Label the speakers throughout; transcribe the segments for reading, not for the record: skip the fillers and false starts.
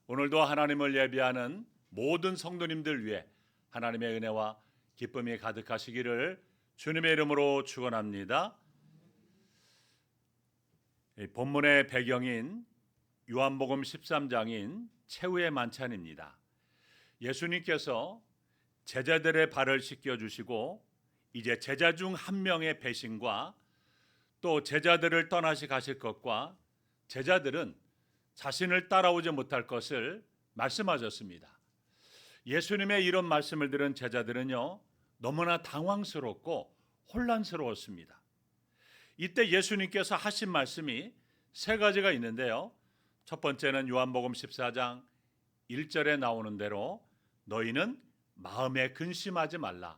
Speaker 1: 오늘도 하나님을 예배하는 모든 성도님들 위해 하나님의 은혜와 기쁨이 가득하시기를 주님의 이름으로 축원합니다. 본문의 배경인 요한복음 13장인 최후의 만찬입니다. 예수님께서 제자들의 발을 씻겨 주시고 이제 제자 중 한 명의 배신과 또 제자들을 떠나시 가실 것과 제자들은 자신을 따라오지 못할 것을 말씀하셨습니다. 예수님의 이런 말씀을 들은 제자들은요, 너무나 당황스럽고 혼란스러웠습니다. 이때 예수님께서 하신 말씀이 세 가지가 있는데요. 첫 번째는 요한복음 14장 1절에 나오는 대로 너희는 마음에 근심하지 말라.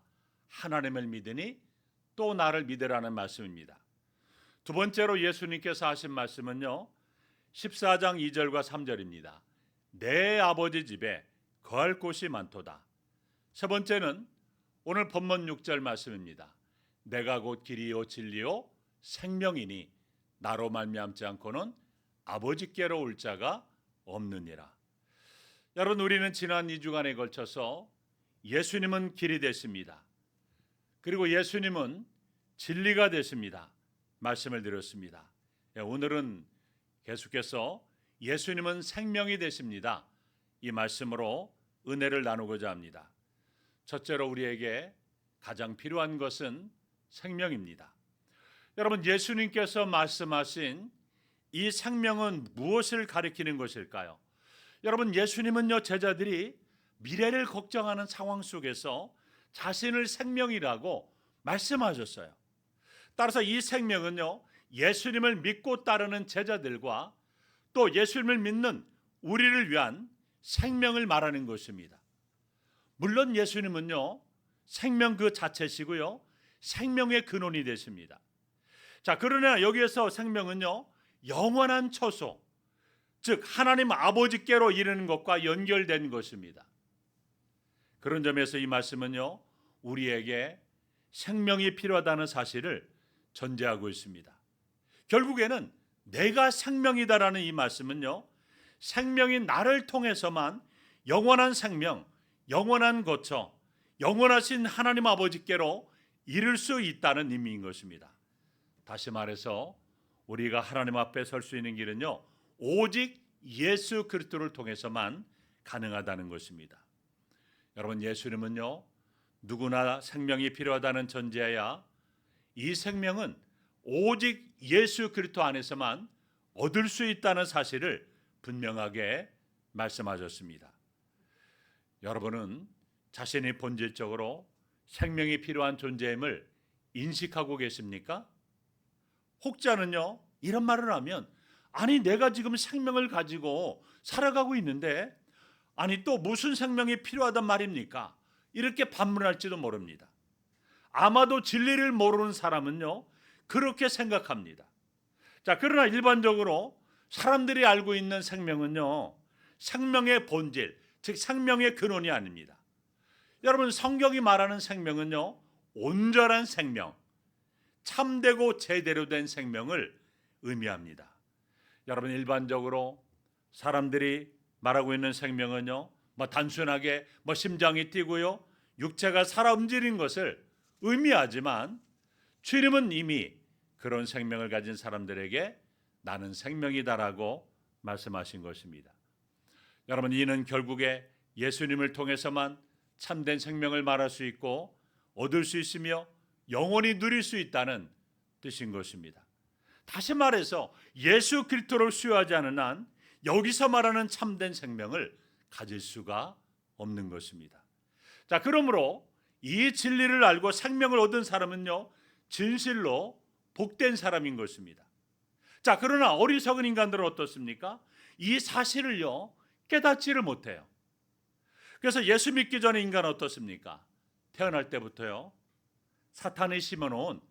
Speaker 1: 하나님을 믿으니 또 나를 믿으라는 말씀입니다. 두 번째로 예수님께서 하신 말씀은요, 14장 2절과 3절입니다. 내 아버지 집에 거할 곳이 많도다. 세 번째는 오늘 본문 6절 말씀입니다. 내가 곧 길이요 진리요 생명이니 나로 말미암지 않고는 아버지께로 올 자가 없느니라. 여러분, 우리는 지난 2주간에 걸쳐서 예수님은 길이 되십니다. 그리고 예수님은 진리가 되십니다. 말씀을 드렸습니다. 오늘은 계속해서 예수님은 생명이 되십니다. 이 말씀으로 은혜를 나누고자 합니다. 첫째로 우리에게 가장 필요한 것은 생명입니다. 여러분, 예수님께서 말씀하신 이 생명은 무엇을 가리키는 것일까요? 여러분, 예수님은요, 제자들이 미래를 걱정하는 상황 속에서 자신을 생명이라고 말씀하셨어요. 따라서 이 생명은요, 예수님을 믿고 따르는 제자들과 또 예수님을 믿는 우리를 위한 생명을 말하는 것입니다. 물론 예수님은요, 생명 그 자체시고요, 생명의 근원이 되십니다. 자, 그러나 여기에서 생명은요, 영원한 처소, 즉 하나님 아버지께로 이르는 것과 연결된 것입니다. 그런 점에서 이 말씀은요, 우리에게 생명이 필요하다는 사실을 전제하고 있습니다. 결국에는 내가 생명이다라는 이 말씀은요, 생명이 나를 통해서만 영원한 생명, 영원한 거처, 영원하신 하나님 아버지께로 이를 수 있다는 의미인 것입니다. 다시 말해서 우리가 하나님 앞에 설 수 있는 길은요, 오직 예수 그리스도를 통해서만 가능하다는 것입니다. 여러분, 예수님은요, 누구나 생명이 필요하다는 전제야 이 생명은 오직 예수 그리스도 안에서만 얻을 수 있다는 사실을 분명하게 말씀하셨습니다. 여러분은 자신이 본질적으로 생명이 필요한 존재임을 인식하고 계십니까? 혹자는요, 이런 말을 하면 아니 내가 지금 생명을 가지고 살아가고 있는데 아니 또 무슨 생명이 필요하단 말입니까? 이렇게 반문할지도 모릅니다. 아마도 진리를 모르는 사람은요, 그렇게 생각합니다. 자, 그러나 일반적으로 사람들이 알고 있는 생명은요, 생명의 본질, 즉 생명의 근원이 아닙니다. 여러분, 성경이 말하는 생명은요, 온전한 생명, 참되고 제대로 된 생명을 의미합니다. 여러분, 일반적으로 사람들이 말하고 있는 생명은요, 단순하게 심장이 뛰고요, 육체가 살아 움직이는 것을 의미하지만 주님은 이미 그런 생명을 가진 사람들에게 나는 생명이다라고 말씀하신 것입니다. 여러분, 이는 결국에 예수님을 통해서만 참된 생명을 말할 수 있고 얻을 수 있으며 영원히 누릴 수 있다는 뜻인 것입니다. 다시 말해서 예수 그리스도를 수여하지 않은 한 여기서 말하는 참된 생명을 가질 수가 없는 것입니다. 자, 그러므로 이 진리를 알고 생명을 얻은 사람은요, 진실로 복된 사람인 것입니다. 자, 그러나 어리석은 인간들은 어떻습니까? 이 사실을요, 깨닫지를 못해요. 그래서 예수 믿기 전에 인간은 어떻습니까? 태어날 때부터요, 사탄이 심어놓은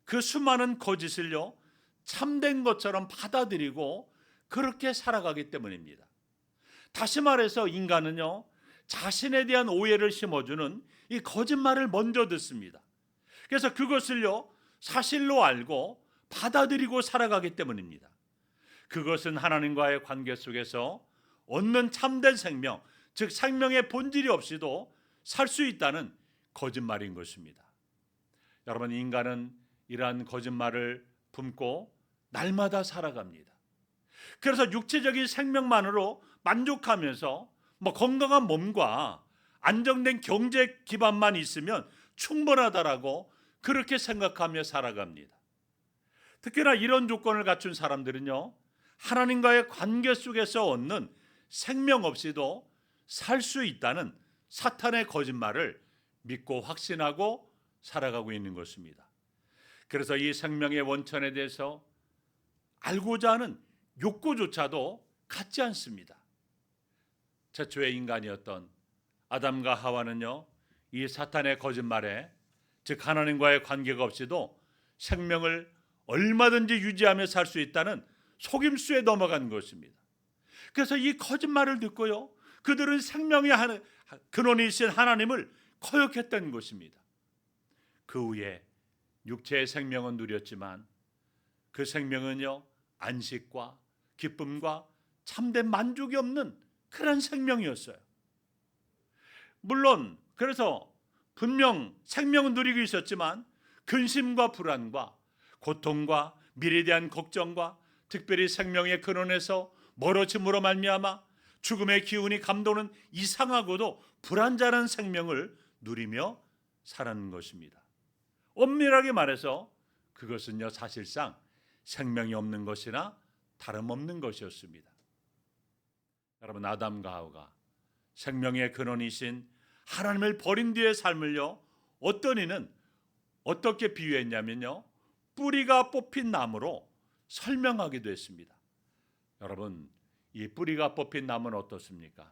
Speaker 1: 그 수많은 거짓을요, 참된 것처럼 받아들이고 그렇게 살아가기 때문입니다. 다시 말해서 인간은요, 자신에 대한 오해를 심어주는 이 거짓말을 먼저 듣습니다. 그래서 그것을요, 사실로 알고 받아들이고 살아가기 때문입니다. 그것은 하나님과의 관계 속에서 얻는 참된 생명, 즉 생명의 본질이 없이도 살 수 있다는 거짓말인 것입니다. 여러분, 인간은 이러한 거짓말을 품고 날마다 살아갑니다. 그래서 육체적인 생명만으로 만족하면서 건강한 몸과 안정된 경제 기반만 있으면 충분하다라고 그렇게 생각하며 살아갑니다. 특히나 이런 조건을 갖춘 사람들은요, 하나님과의 관계 속에서 얻는 생명 없이도 살 수 있다는 사탄의 거짓말을 믿고 확신하고 살아가고 있는 것입니다. 그래서 이 생명의 원천에 대해서 알고자 하는 욕구조차도 갖지 않습니다. 최초의 인간이었던 아담과 하와는요, 이 사탄의 거짓말에, 즉 하나님과의 관계가 없이도 생명을 얼마든지 유지하며 살 수 있다는 속임수에 넘어간 것입니다. 그래서 이 거짓말을 듣고요, 그들은 생명의 근원이신 하나님을 거역했던 것입니다. 그 후에 육체의 생명은 누렸지만 그 생명은요, 안식과 기쁨과 참된 만족이 없는 그런 생명이었어요. 물론 그래서 분명 생명은 누리고 있었지만 근심과 불안과 고통과 미래에 대한 걱정과 특별히 생명의 근원에서 멀어짐으로 말미암아 죽음의 기운이 감도는 이상하고도 불안전한 생명을 누리며 살아가는 것입니다. 엄밀하게 말해서 그것은요, 사실상 생명이 없는 것이나 다름없는 것이었습니다. 여러분, 아담과 하와가 생명의 근원이신 하나님을 버린 뒤의 삶을요, 어떤 이는 어떻게 비유했냐면요, 뿌리가 뽑힌 나무로 설명하기도 했습니다. 여러분, 이 뿌리가 뽑힌 나무는 어떻습니까?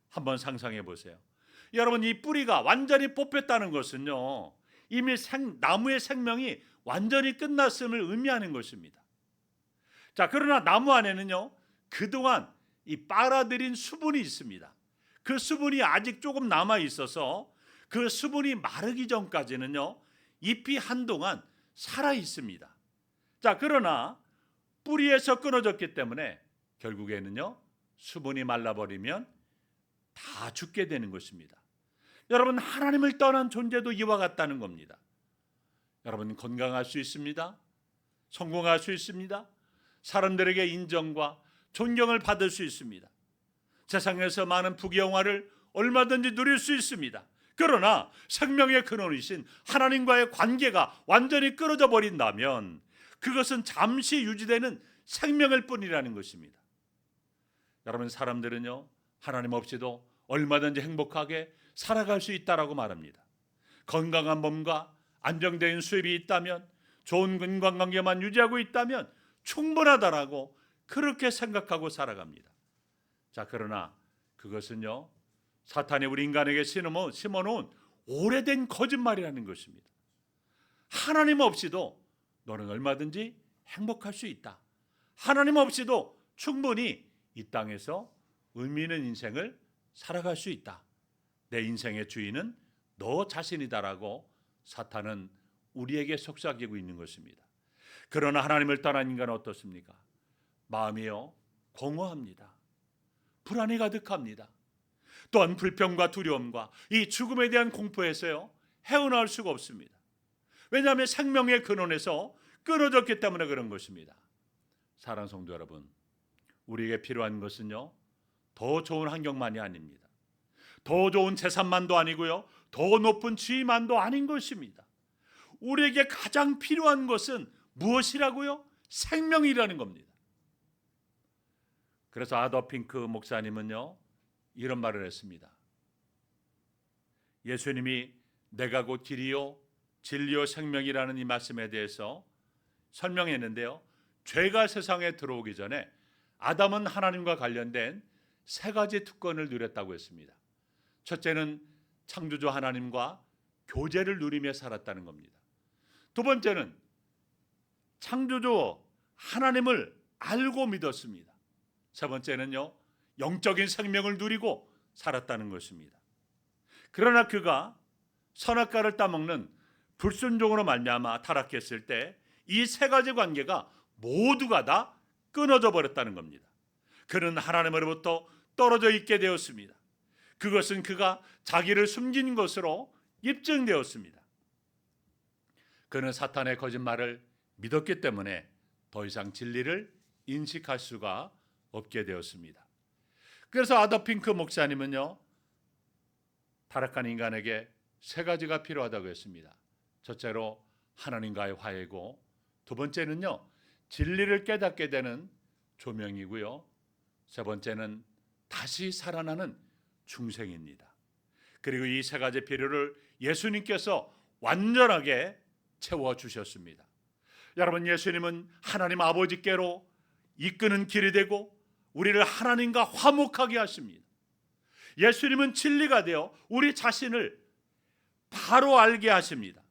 Speaker 1: 한번 상상해 보세요. 여러분, 이 뿌리가 완전히 뽑혔다는 것은요, 이미 나무의 생명이 완전히 끝났음을 의미하는 것입니다. 자, 그러나 나무 안에는요, 그동안 이 빨아들인 수분이 있습니다. 그 수분이 아직 조금 남아 있어서 그 수분이 마르기 전까지는요, 잎이 한동안 살아 있습니다. 자, 그러나 뿌리에서 끊어졌기 때문에 결국에는요, 수분이 말라버리면 다 죽게 되는 것입니다. 여러분, 하나님을 떠난 존재도 이와 같다는 겁니다. 여러분, 건강할 수 있습니다. 성공할 수 있습니다. 사람들에게 인정과 존경을 받을 수 있습니다. 세상에서 많은 부귀영화를 얼마든지 누릴 수 있습니다. 그러나 생명의 근원이신 하나님과의 관계가 완전히 끊어져 버린다면 그것은 잠시 유지되는 생명일 뿐이라는 것입니다. 여러분, 사람들은요, 하나님 없이도 얼마든지 행복하게 살아갈 수 있다라고 말합니다. 건강한 몸과 안정된 수입이 있다면, 좋은 인간관계만 유지하고 있다면 충분하다라고 그렇게 생각하고 살아갑니다. 자, 그러나 그것은요, 사탄이 우리 인간에게 심어놓은 오래된 거짓말이라는 것입니다. 하나님 없이도 너는 얼마든지 행복할 수 있다. 하나님 없이도 충분히 이 땅에서 의미 있는 인생을 살아갈 수 있다. 내 인생의 주인은 너 자신이다라고 사탄은 우리에게 속삭이고 있는 것입니다. 그러나 하나님을 떠난 인간은 어떻습니까? 마음이요, 공허합니다. 불안이 가득합니다. 또한 불평과 두려움과 이 죽음에 대한 공포에서요, 헤어나올 수가 없습니다. 왜냐하면 생명의 근원에서 끊어졌기 때문에 그런 것입니다. 사랑하는 성도 여러분, 우리에게 필요한 것은요, 더 좋은 환경만이 아닙니다. 더 좋은 재산만도 아니고요, 더 높은 지위만도 아닌 것입니다. 우리에게 가장 필요한 것은 무엇이라고요? 생명이라는 겁니다. 그래서 아더 핑크 목사님은요, 이런 말을 했습니다. 예수님이 내가 곧 길이요 진리요 생명이라는 이 말씀에 대해서 설명했는데요, 죄가 세상에 들어오기 전에 아담은 하나님과 관련된 세 가지 특권을 누렸다고 했습니다. 첫째는 창조주 하나님과 교제를 누리며 살았다는 겁니다. 두 번째는 창조주 하나님을 알고 믿었습니다. 세 번째는요, 영적인 생명을 누리고 살았다는 것입니다. 그러나 그가 선악과를 따먹는 불순종으로 말미암아 타락했을 때 이 세 가지 관계가 모두가 다 끊어져 버렸다는 겁니다. 그는 하나님으로부터 떨어져 있게 되었습니다. 그것은 그가 자기를 숨긴 것으로 입증되었습니다. 그는 사탄의 거짓말을 믿었기 때문에 더 이상 진리를 인식할 수가 없게 되었습니다. 그래서 아더 핑크 목사님은요, 타락한 인간에게 세 가지가 필요하다고 했습니다. 첫째로 하나님과의 화해고, 두 번째는요, 진리를 깨닫게 되는 조명이고요, 세 번째는 다시 살아나는 중생입니다. 그리고 이 세 가지 필요를 예수님께서 완전하게 채워주셨습니다. 여러분, 예수님은 하나님 아버지께로 이끄는 길이 되고 우리를 하나님과 화목하게 하십니다. 예수님은 진리가 되어 우리 자신을 바로 알게 하십니다.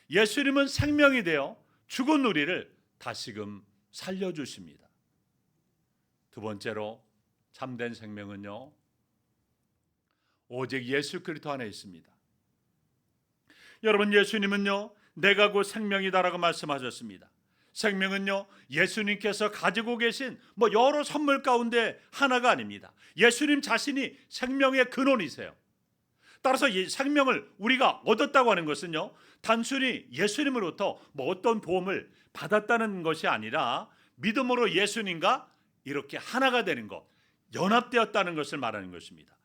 Speaker 1: 예수님은 생명이 되어 죽은 우리를 다시금 살려주십니다. 두 번째로 참된 생명은요, 오직 예수 그리스도 안에 있습니다. 여러분, 예수님은요, 내가 곧 생명이다라고 말씀하셨습니다. 생명은요, 예수님께서 가지고 계신 여러 선물 가운데 하나가 아닙니다. 예수님 자신이 생명의 근원이세요. 따라서 이 생명을 우리가 얻었다고 하는 것은요, 단순히 예수님으로부터 어떤 도움을 받았다는 것이 아니라 믿음으로 예수님과 이렇게 하나가 되는 것, 연합되었다는 것을 말하는 것입니다.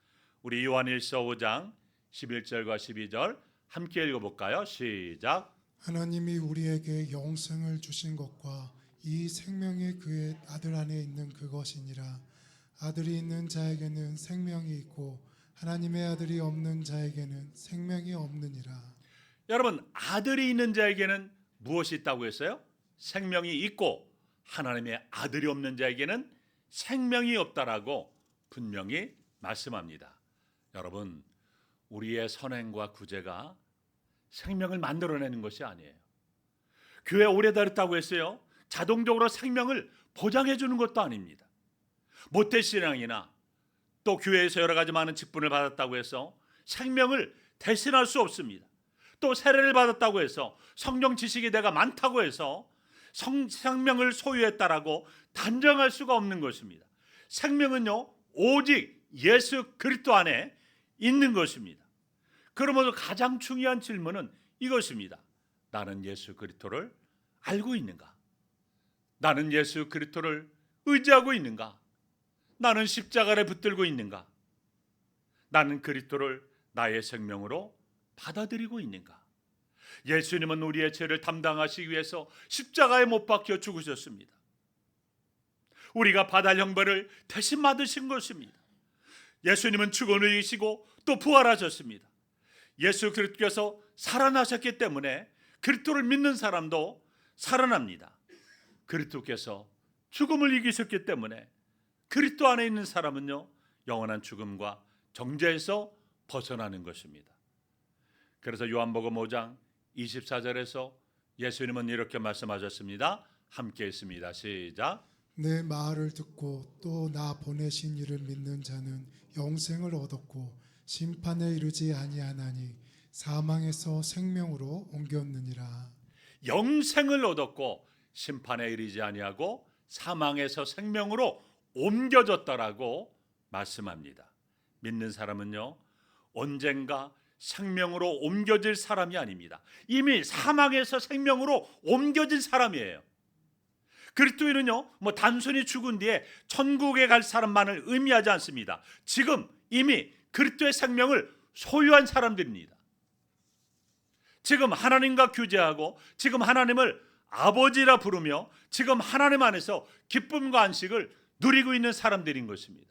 Speaker 1: 우리 요한일서 5장 11절과 12절 함께 읽어볼까요? 시작.
Speaker 2: 하나님이 우리에게 영생을 주신 것과 이 생명이 그의 아들 안에 있는 그것이니라. 아들이 있는 자에게는 생명이 있고 하나님의 아들이 없는 자에게는 생명이 없느니라.
Speaker 1: 여러분, 아들이 있는 자에게는 무엇이 있다고 했어요? 생명이 있고 하나님의 아들이 없는 자에게는 생명이 없다라고 분명히 말씀합니다. 여러분, 우리의 선행과 구제가 생명을 만들어내는 것이 아니에요. 교회 오래 다녔다고 했어요. 자동적으로 생명을 보장해 주는 것도 아닙니다. 모태신앙이나 또 교회에서 여러 가지 많은 직분을 받았다고 해서 생명을 대신할 수 없습니다. 또 세례를 받았다고 해서 성령 지식이 내가 많다고 해서 생명을 소유했다라고 단정할 수가 없는 것입니다. 생명은요, 오직 예수 그리스도 안에 있는 것입니다. 그러면서 가장 중요한 질문은 이것입니다. 나는 예수 그리스도를 알고 있는가? 나는 예수 그리스도를 의지하고 있는가? 나는 십자가를 붙들고 있는가? 나는 그리스도를 나의 생명으로 받아들이고 있는가? 예수님은 우리의 죄를 담당하시기 위해서 십자가에 못 박혀 죽으셨습니다. 우리가 받을 형벌을 대신 받으신 것입니다. 예수님은 죽음을 이기시고 또 부활하셨습니다. 예수 그리스도께서 살아나셨기 때문에 그리스도를 믿는 사람도 살아납니다. 그리스도께서 죽음을 이기셨기 때문에 그리스도 안에 있는 사람은요, 영원한 죽음과 정죄에서 벗어나는 것입니다. 그래서 요한복음 5장 24절에서 예수님은 이렇게 말씀하셨습니다. 함께 있습니다. 시작.
Speaker 2: 내 말을 듣고 또 나 보내신 이를 믿는 자는 영생을 얻었고 심판에 이르지 아니하나니 사망에서 생명으로 옮겼느니라.
Speaker 1: 영생을 얻었고 심판에 이르지 아니하고 사망에서 생명으로 옮겨졌다라고 말씀합니다. 믿는 사람은요, 언젠가 생명으로 옮겨질 사람이 아닙니다. 이미 사망에서 생명으로 옮겨진 사람이에요. 그리스도인은요, 단순히 죽은 뒤에 천국에 갈 사람만을 의미하지 않습니다. 지금 이미 그리스도의 생명을 소유한 사람들입니다. 지금 하나님과 교제하고 지금 하나님을 아버지라 부르며 지금 하나님 안에서 기쁨과 안식을 누리고 있는 사람들인 것입니다.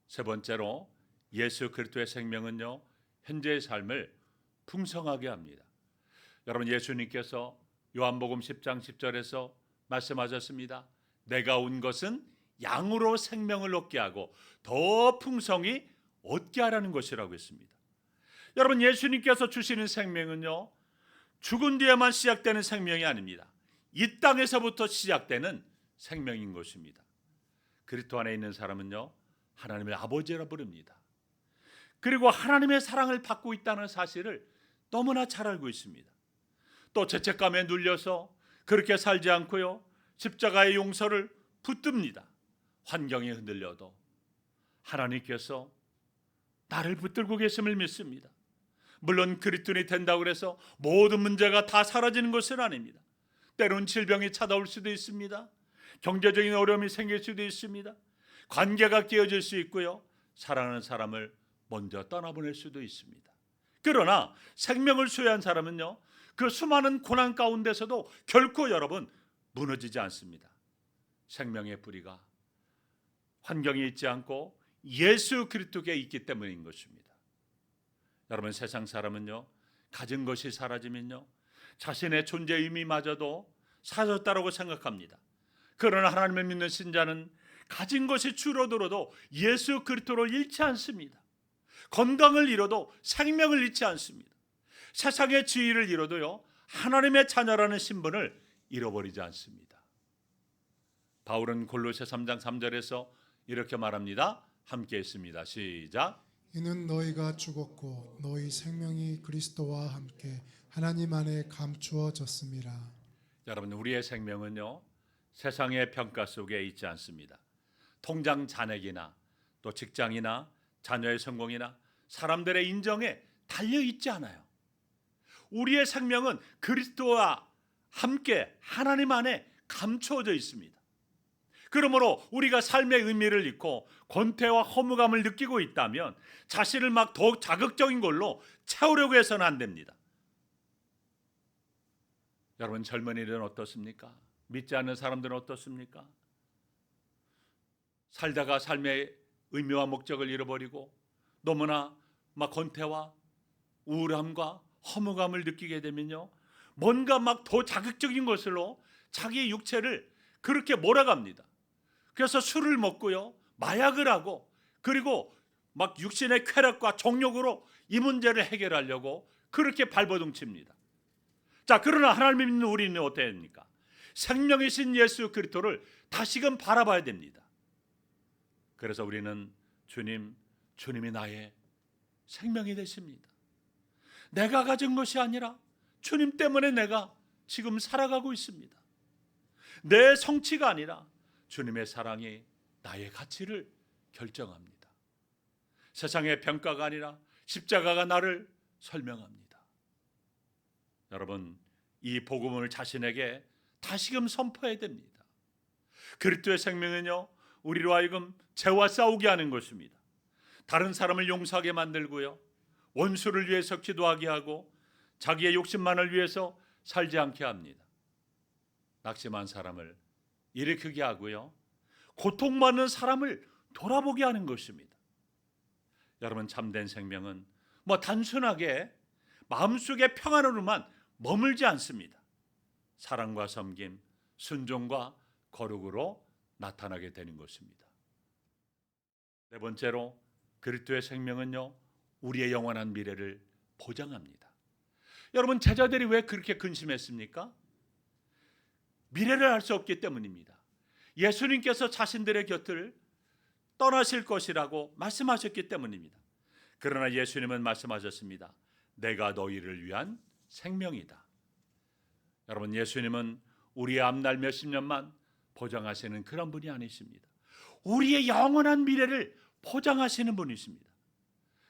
Speaker 1: 세 번째로 예수 그리스도의 생명은요, 현재의 삶을 풍성하게 합니다. 여러분, 예수님께서 요한복음 10장 10절에서 말씀하셨습니다. 내가 온 것은 양으로 생명을 얻게 하고 더 풍성히 얻게 하라는 것이라고 했습니다. 여러분, 예수님께서 주시는 생명은요, 죽은 뒤에만 시작되는 생명이 아닙니다. 이 땅에서부터 시작되는 생명인 것입니다. 그리스도 안에 있는 사람은요, 하나님의 아버지라 부릅니다. 그리고 하나님의 사랑을 받고 있다는 사실을 너무나 잘 알고 있습니다. 또 죄책감에 눌려서 그렇게 살지 않고요, 십자가의 용서를 붙듭니다. 환경이 흔들려도 하나님께서 나를 붙들고 계심을 믿습니다. 물론 그리스도인이 된다고 해서 모든 문제가 다 사라지는 것은 아닙니다. 때론 질병이 찾아올 수도 있습니다. 경제적인 어려움이 생길 수도 있습니다. 관계가 깨어질 수 있고요. 사랑하는 사람을 먼저 떠나보낼 수도 있습니다. 그러나 생명을 소유한 사람은요, 그 수많은 고난 가운데서도 결코 여러분 무너지지 않습니다. 생명의 뿌리가 환경에 있지 않고 예수 그리스도께 있기 때문인 것입니다. 여러분, 세상 사람은요, 가진 것이 사라지면요, 자신의 존재 의미마저도 사라졌다고 생각합니다. 그러나 하나님을 믿는 신자는 가진 것이 줄어들어도 예수 그리스도를 잃지 않습니다. 건강을 잃어도 생명을 잃지 않습니다. 세상의 지위를 잃어도요, 하나님의 자녀라는 신분을 잃어버리지 않습니다. 바울은 골로새 3장 3절에서 이렇게 말합니다. 함께 했습니다. 시작.
Speaker 2: 이는 너희가 죽었고 너희 생명이 그리스도와 함께 하나님 안에 감추어졌음이라.
Speaker 1: 여러분, 우리의 생명은요, 세상의 평가 속에 있지 않습니다. 통장 잔액이나 또 직장이나 자녀의 성공이나 사람들의 인정에 달려 있지 않아요. 우리의 생명은 그리스도와 함께 하나님 안에 감추어져 있습니다. 그러므로 우리가 삶의 의미를 잃고 권태와 허무감을 느끼고 있다면 자신을 막 더욱 자극적인 걸로 채우려고 해서는 안 됩니다. 여러분, 젊은이들은 어떻습니까? 믿지 않는 사람들은 어떻습니까? 살다가 삶의 의미와 목적을 잃어버리고 너무나 막 권태와 우울함과 허무감을 느끼게 되면요, 뭔가 막 더 자극적인 것으로 자기의 육체를 그렇게 몰아갑니다. 그래서 술을 먹고요, 마약을 하고, 그리고 막 육신의 쾌락과 정욕으로 이 문제를 해결하려고 그렇게 발버둥칩니다. 자, 그러나 하나님을 믿는 우리는 어때야 됩니까? 생명이신 예수 그리스도를 다시금 바라봐야 됩니다. 그래서 우리는 주님이 나의 생명이 되십니다. 내가 가진 것이 아니라 주님 때문에 내가 지금 살아가고 있습니다. 내 성취가 아니라 주님의 사랑이 나의 가치를 결정합니다. 세상의 평가가 아니라 십자가가 나를 설명합니다. 여러분, 이 복음을 자신에게 다시금 선포해야 됩니다. 그리스도의 생명은요, 우리로 하여금 죄와 싸우게 하는 것입니다. 다른 사람을 용서하게 만들고요, 원수를 위해서 기도하게 하고 자기의 욕심만을 위해서 살지 않게 합니다. 낙심한 사람을 일으키게 하고요, 고통받는 사람을 돌아보게 하는 것입니다. 여러분, 참된 생명은 단순하게 마음속의 평안으로만 머물지 않습니다. 사랑과 섬김, 순종과 거룩으로 나타나게 되는 것입니다. 네 번째로, 그리스도의 생명은요, 우리의 영원한 미래를 보장합니다. 여러분, 제자들이 왜 그렇게 근심했습니까? 미래를 알 수 없기 때문입니다. 예수님께서 자신들의 곁을 떠나실 것이라고 말씀하셨기 때문입니다. 그러나 예수님은 말씀하셨습니다. 내가 너희를 위한 생명이다. 여러분, 예수님은 우리의 앞날 몇십 년만 보장하시는 그런 분이 아니십니다. 우리의 영원한 미래를 보장하시는 분이십니다.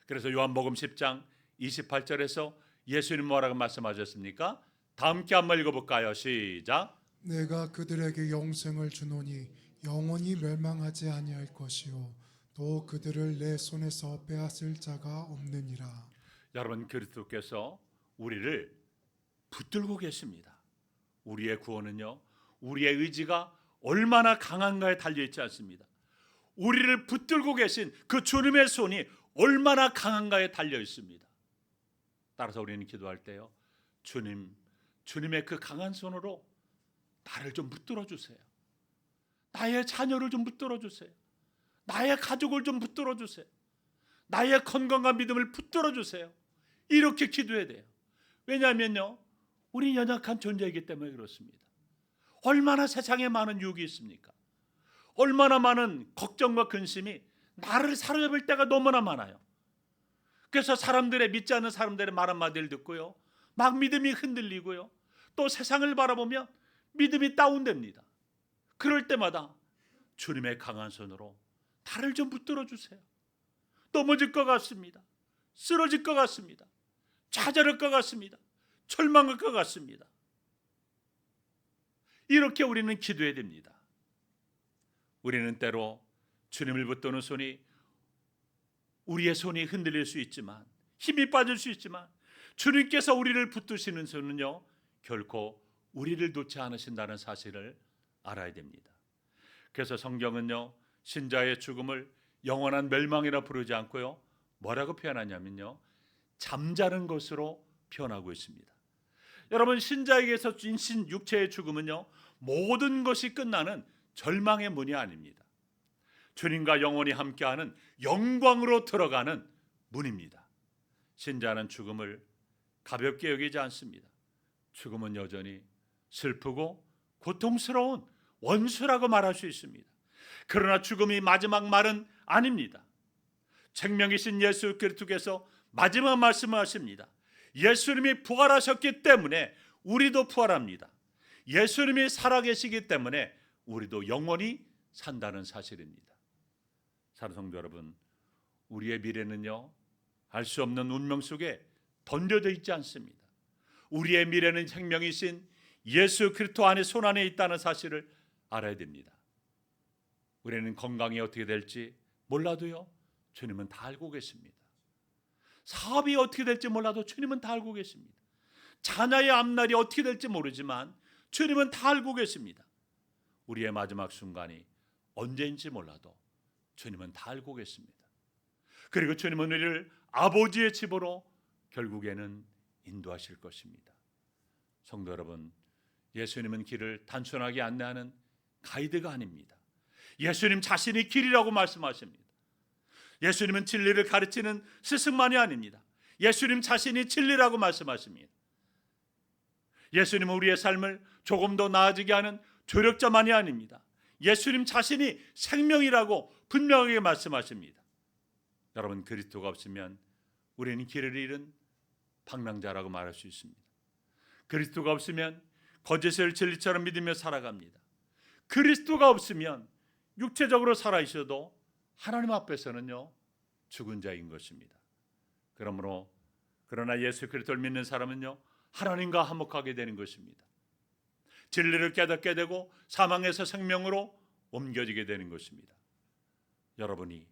Speaker 1: 그래서 요한복음 10장 28절에서 예수님 뭐라고 말씀하셨습니까? 다 함께 한번 읽어볼까요? 시작.
Speaker 2: 내가 그들에게 영생을 주노니 영원히 멸망하지 아니할 것이요 또 그들을 내 손에서 빼앗을 자가 없느니라.
Speaker 1: 여러분, 그리스도께서 우리를 붙들고 계십니다. 우리의 구원은요, 우리의 의지가 얼마나 강한가에 달려있지 않습니다. 우리를 붙들고 계신 그 주님의 손이 얼마나 강한가에 달려있습니다. 따라서 우리는 기도할 때요, 주님의 그 강한 손으로 나를 좀 붙들어 주세요. 나의 자녀를 좀 붙들어 주세요. 나의 가족을 좀 붙들어 주세요. 나의 건강과 믿음을 붙들어 주세요. 이렇게 기도해야 돼요. 왜냐하면요, 우리 연약한 존재이기 때문에 그렇습니다. 얼마나 세상에 많은 유혹이 있습니까? 얼마나 많은 걱정과 근심이 나를 사로잡을 때가 너무나 많아요. 그래서 믿지 않는 사람들의 말 한마디를 듣고요, 막 믿음이 흔들리고요, 또 세상을 바라보면 믿음이 다운됩니다. 그럴 때마다 주님의 강한 손으로 달을 좀 붙들어 주세요. 넘어질 것 같습니다. 쓰러질 것 같습니다. 좌절할 것 같습니다. 절망할 것 같습니다. 이렇게 우리는 기도해야 됩니다. 우리는 때로 주님을 붙드는 손이, 우리의 손이 흔들릴 수 있지만, 힘이 빠질 수 있지만, 주님께서 우리를 붙드시는 손은요 결코 우리를 놓지 않으신다는 사실을 알아야 됩니다. 그래서 성경은요 신자의 죽음을 영원한 멸망이라 부르지 않고요 뭐라고 표현하냐면요 잠자는 것으로 표현하고 있습니다. 여러분, 신자에게서 인신 육체의 죽음은요 모든 것이 끝나는 절망의 문이 아닙니다. 주님과 영원히 함께하는 영광으로 들어가는 문입니다. 신자는 죽음을 가볍게 여기지 않습니다. 죽음은 여전히 슬프고 고통스러운 원수라고 말할 수 있습니다. 그러나 죽음이 마지막 말은 아닙니다. 생명이신 예수 그리스도께서 마지막 말씀을 하십니다. 예수님이 부활하셨기 때문에 우리도 부활합니다. 예수님이 살아계시기 때문에 우리도 영원히 산다는 사실입니다. 사랑하는 성도 여러분, 우리의 미래는요 알 수 없는 운명 속에 던져져 있지 않습니다. 우리의 미래는 생명이신 예수 그리스도 안에 손 안에 있다는 사실을 알아야 됩니다. 우리는 건강이 어떻게 될지 몰라도요 주님은 다 알고 계십니다. 사업이 어떻게 될지 몰라도 주님은 다 알고 계십니다. 자녀의 앞날이 어떻게 될지 모르지만 주님은 다 알고 계십니다. 우리의 마지막 순간이 언제인지 몰라도 주님은 다 알고 계십니다. 그리고 주님은 우리를 아버지의 집으로 결국에는 인도하실 것입니다. 성도 여러분, 예수님은 길을 단순하게 안내하는 가이드가 아닙니다. 예수님 자신이 길이라고 말씀하십니다. 예수님은 진리를 가르치는 스승만이 아닙니다. 예수님 자신이 진리라고 말씀하십니다. 예수님은 우리의 삶을 조금 더 나아지게 하는 조력자만이 아닙니다. 예수님 자신이 생명이라고 분명하게 말씀하십니다. 여러분, 그리스도가 없으면 우리는 길을 잃은 방랑자라고 말할 수 있습니다. 그리스도가 없으면 거짓을 진리처럼 믿으며 살아갑니다. 그리스도가 없으면 육체적으로 살아 있어도 하나님 앞에서는요 죽은 자인 것입니다. 그러나 예수 그리스도를 믿는 사람은요 하나님과 화목하게 되는 것입니다. 진리를 깨닫게 되고 사망에서 생명으로 옮겨지게 되는 것입니다. 여러분이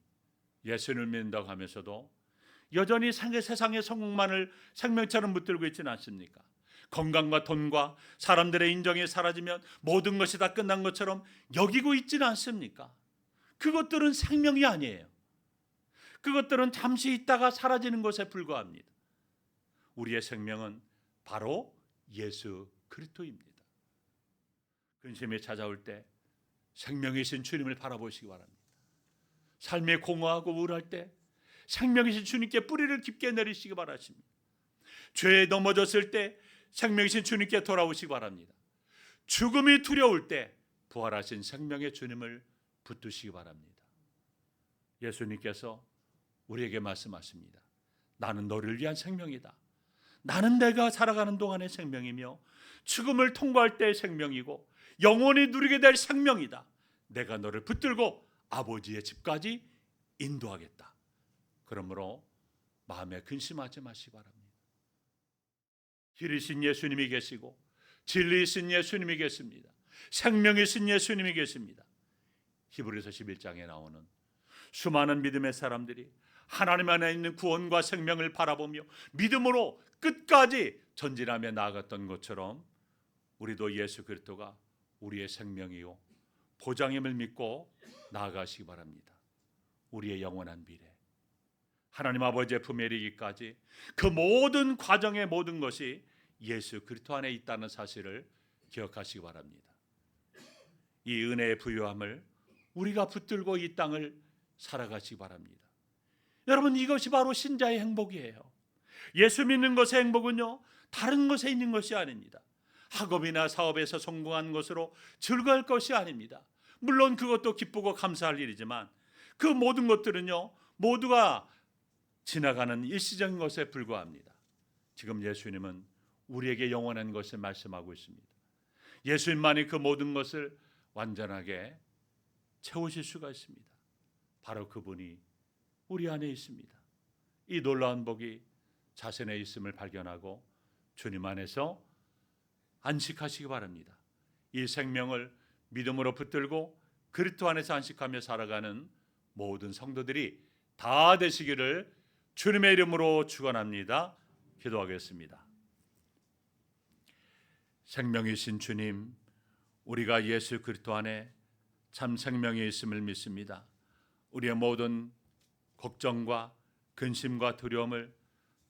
Speaker 1: 예수를 믿는다고 하면서도 여전히 세상의 성공만을 생명처럼 붙들고 있지는 않습니까? 건강과 돈과 사람들의 인정이 사라지면 모든 것이 다 끝난 것처럼 여기고 있지는 않습니까? 그것들은 생명이 아니에요. 그것들은 잠시 있다가 사라지는 것에 불과합니다. 우리의 생명은 바로 예수 그리스도입니다. 근심이 찾아올 때 생명이신 주님을 바라보시기 바랍니다. 삶에 공허하고 우울할 때 생명이신 주님께 뿌리를 깊게 내리시기 바라십니다. 죄에 넘어졌을 때 생명이신 주님께 돌아오시기 바랍니다. 죽음이 두려울 때 부활하신 생명의 주님을 붙드시기 바랍니다. 예수님께서 우리에게 말씀하십니다. 나는 너를 위한 생명이다. 나는 내가 살아가는 동안의 생명이며 죽음을 통과할 때의 생명이고 영원히 누리게 될 생명이다. 내가 너를 붙들고 아버지의 집까지 인도하겠다. 그러므로 마음에 근심하지 마시기 바랍니다. 길이신 예수님이 계시고 진리이신 예수님이 계십니다. 생명이신 예수님이 계십니다. 히브리서 11장에 나오는 수많은 믿음의 사람들이 하나님 안에 있는 구원과 생명을 바라보며 믿음으로 끝까지 전진하며 나아갔던 것처럼 우리도 예수 그리스도가 우리의 생명이요 보장임을 믿고 나아가시기 바랍니다. 우리의 영원한 미래, 하나님 아버지의 품에 이르기까지 그 모든 과정의 모든 것이 예수 그리스도 안에 있다는 사실을 기억하시기 바랍니다. 이 은혜의 부유함을 우리가 붙들고 이 땅을 살아가시기 바랍니다. 여러분, 이것이 바로 신자의 행복이에요. 예수 믿는 것의 행복은요 다른 것에 있는 것이 아닙니다. 학업이나 사업에서 성공한 것으로 즐거울 것이 아닙니다. 물론 그것도 기쁘고 감사할 일이지만 그 모든 것들은요 모두가 지나가는 일시적인 것에 불과합니다. 지금 예수님은 우리에게 영원한 것을 말씀하고 있습니다. 예수님만이 그 모든 것을 완전하게 채우실 수가 있습니다. 바로 그분이 우리 안에 있습니다. 이 놀라운 복이 자신에 있음을 발견하고 주님 안에서 안식하시기 바랍니다. 이 생명을 믿음으로 붙들고 그리스도 안에서 안식하며 살아가는 모든 성도들이 다 되시기를 주님의 이름으로 축원합니다. 기도하겠습니다. 생명이신 주님, 우리가 예수 그리스도 안에 참 생명이 있음을 믿습니다. 우리의 모든 걱정과 근심과 두려움을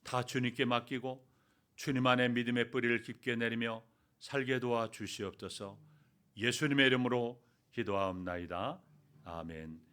Speaker 1: 다 주님께 맡기고 주님 안에 믿음의 뿌리를 깊게 내리며 살게 도와 주시옵소서. 예수님의 이름으로 기도하옵나이다. 아멘.